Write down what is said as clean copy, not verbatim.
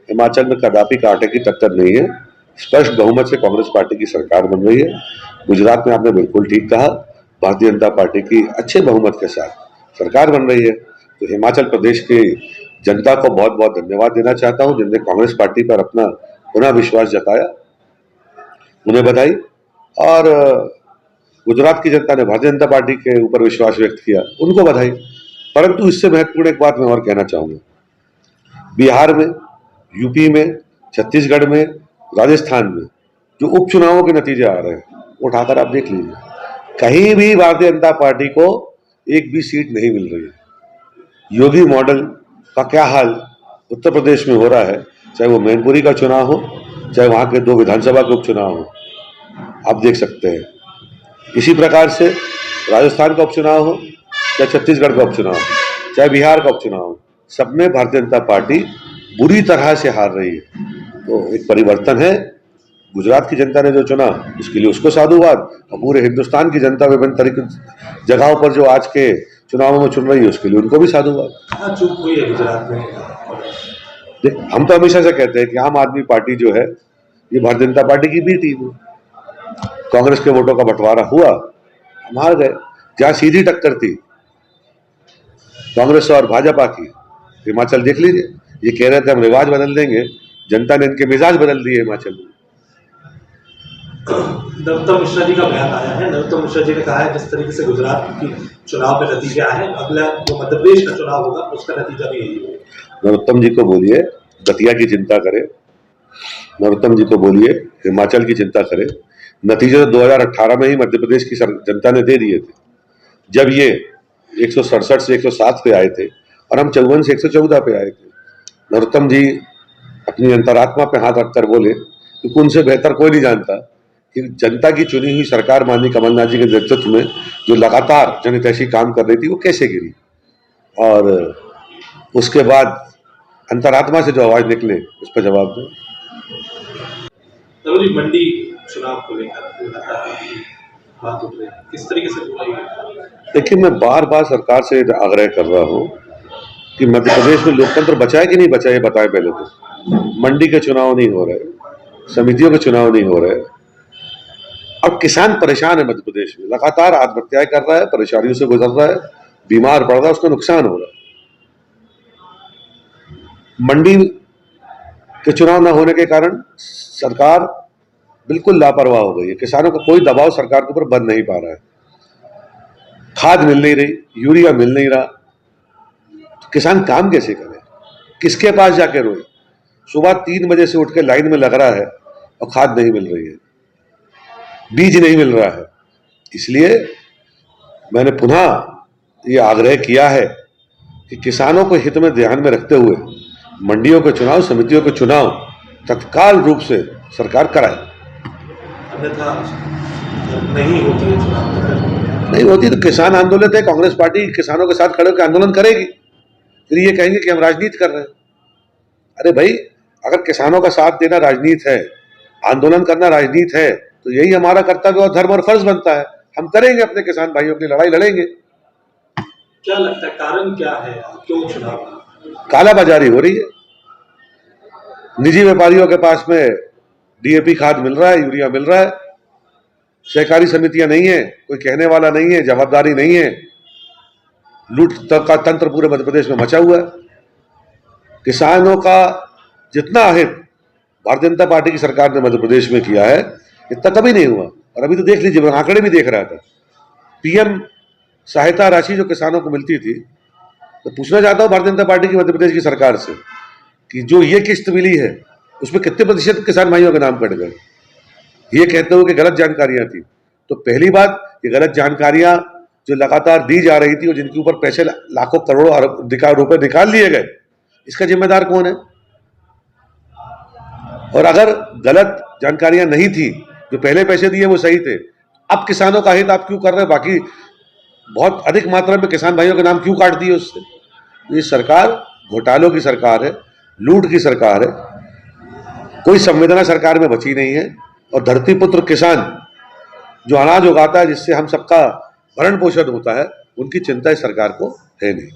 हिमाचल में कदापि का आटे की टक्कर नहीं है। स्पष्ट बहुमत से कांग्रेस पार्टी की सरकार बन रही है। गुजरात में आपने बिल्कुल ठीक कहा, भारतीय जनता पार्टी की अच्छे बहुमत के साथ सरकार बन रही है। तो हिमाचल प्रदेश की जनता को बहुत बहुत धन्यवाद देना चाहता हूं, जिनने कांग्रेस पार्टी पर अपना पुनः विश्वास जताया, उन्हें बधाई। और गुजरात की जनता ने भारतीय जनता पार्टी के ऊपर विश्वास व्यक्त किया, उनको बधाई। परंतु इससे महत्वपूर्ण एक बात मैं और कहना चाहूंगा, बिहार में, यूपी में, छत्तीसगढ़ में, राजस्थान में जो उपचुनावों के नतीजे आ रहे हैं, उठाकर आप देख लीजिए, कहीं भी भारतीय जनता पार्टी को एक भी सीट नहीं मिल रही है। योगी मॉडल का क्या हाल उत्तर प्रदेश में हो रहा है, चाहे वो मैनपुरी का चुनाव हो, चाहे वहां के 2 विधानसभा के उपचुनाव हो, आप देख सकते हैं। इसी प्रकार से राजस्थान का उपचुनाव हो, चाहे छत्तीसगढ़ का उपचुनाव हो, चाहे बिहार का उपचुनाव हो, सब में भारतीय जनता पार्टी बुरी तरह से हार रही है। तो एक परिवर्तन है। गुजरात की जनता ने जो चुना, उसके लिए उसको साधुवाद, और पूरे हिंदुस्तान की जनता विभिन्न तरीके जगहों पर जो आज के चुनावों में चुन रही है, उसके लिए उनको भी साधुवाद। चूक हुई है गुजरात में। हम तो हमेशा से कहते हैं कि आम आदमी पार्टी जो है, ये भारतीय जनता पार्टी की बी टीम है। कांग्रेस के वोटों का बंटवारा हुआ, हम हार गए। जहां सीधी टक्कर थी कांग्रेस और भाजपा की, हिमाचल देख लीजिए, ये कह रहे थे हम रिवाज बदल देंगे, जनता ने इनके मिजाज बदल दिए हिमाचल में। नरोत्तम मिश्रा जी का बयान आया है। नरोत्तम मिश्रा जी ने कहा है, जिस तरीके से गुजरात की चुनाव में नतीजे आए हैं, अगला जो मध्य प्रदेश का चुनाव होगा उसका नतीजा भी यही होगा। नरोत्तम जी को बोलिए दतिया की चिंता करे, नरोत्तम जी को बोलिए हिमाचल की चिंता करे। नतीजे तो 2018 में ही मध्य प्रदेश की जनता ने दे दिए थे, जब ये 167 से 107 पे आए थे और हम 54 से 114 पे आए थे। नरोत्तम जी अपनी अंतरात्मा पे हाथ रखकर बोले, क्योंकि उनसे बेहतर कोई नहीं जानता कि जनता की चुनी हुई सरकार माननीय कमलनाथ जी के नेतृत्व में जो लगातार जनहितैषी काम कर रही थी, वो कैसे गिरी। और उसके बाद अंतरात्मा से जो आवाज निकले, उस पर जवाब दो। मंडी चुनाव को लेकर बात उठ रही है, किस तरीके से हो रही है? देखिए, मैं बार बार सरकार से आग्रह कर रहा हूं कि मध्य प्रदेश में लोकतंत्र बचा है कि नहीं बचा है, बताएं पहले तो। मंडी के चुनाव नहीं हो रहे, समितियों के चुनाव नहीं हो रहे, अब किसान परेशान है। मध्य प्रदेश में लगातार आत्महत्याएं कर रहा है, परेशानियों से गुजर रहा है, बीमार पड़ रहा है, उसको नुकसान हो रहा है। मंडी के चुनाव न होने के कारण सरकार बिल्कुल लापरवाह हो गई है। किसानों का कोई दबाव सरकार के ऊपर बन नहीं पा रहा है। खाद मिल नहीं रही, यूरिया मिल नहीं रहा, तो किसान काम कैसे करे, किसके पास जाके रोए। सुबह 3 बजे से उठ के लाइन में लग रहा है और खाद नहीं मिल रही है, बीज नहीं मिल रहा है। इसलिए मैंने पुनः ये आग्रह किया है कि किसानों को हित में ध्यान में रखते हुए मंडियों के चुनाव, समितियों के चुनाव तत्काल रूप से सरकार कराए। अन्यथा नहीं होती है चुनाव, नहीं होती तो किसान आंदोलन है, कांग्रेस पार्टी किसानों के साथ खड़े होकर आंदोलन करेगी। फिर ये कहेंगे कि हम राजनीति कर रहे हैं। अरे भाई, अगर किसानों का साथ देना राजनीति है, आंदोलन करना राजनीति है, तो यही हमारा कर्तव्य और धर्म और फर्ज बनता है। हम करेंगे, अपने किसान भाइयों की लड़ाई लड़ेंगे। क्या लगता है कारण क्या है, क्यों चुनाव? कालाबाजारी हो रही है। निजी व्यापारियों के पास में डीएपी खाद मिल रहा है, यूरिया मिल रहा है, सहकारी समितियां नहीं है, कोई कहने वाला नहीं है, जवाबदारी नहीं है। लूट का तंत्र पूरे मध्य प्रदेश में मचा हुआ है। किसानों का जितना हित भारतीय जनता पार्टी की सरकार ने मध्य प्रदेश में किया है, इतना कभी नहीं हुआ। और अभी तो देख लीजिए, मैं आंकड़े भी देख रहा था, पीएम सहायता राशि जो किसानों को मिलती थी, तो पूछना चाहता हूं भारतीय जनता पार्टी की मध्य प्रदेश की सरकार से कि जो ये किस्त मिली है, उसमें कितने प्रतिशत किसान भाइयों के नाम कट गए। ये कहते हुए कि गलत जानकारियां थी। तो पहली बात, ये गलत जानकारियां जो लगातार दी जा रही थी और जिनके ऊपर पैसे लाखों करोड़ों रुपए निकाल लिए गए, इसका जिम्मेदार कौन है? और अगर गलत जानकारियां नहीं थी, जो पहले पैसे दिए वो सही थे, अब किसानों का हित आप क्यों कर रहे हैं? बाकी बहुत अधिक मात्रा में किसान भाइयों के नाम क्यों काट दिए उससे? ये सरकार घोटालों की सरकार है, लूट की सरकार है, कोई संवेदना सरकार में बची नहीं है। और धरती पुत्र किसान जो अनाज उगाता है, जिससे हम सबका भरण पोषण होता है, उनकी चिंता इस सरकार को है नहीं।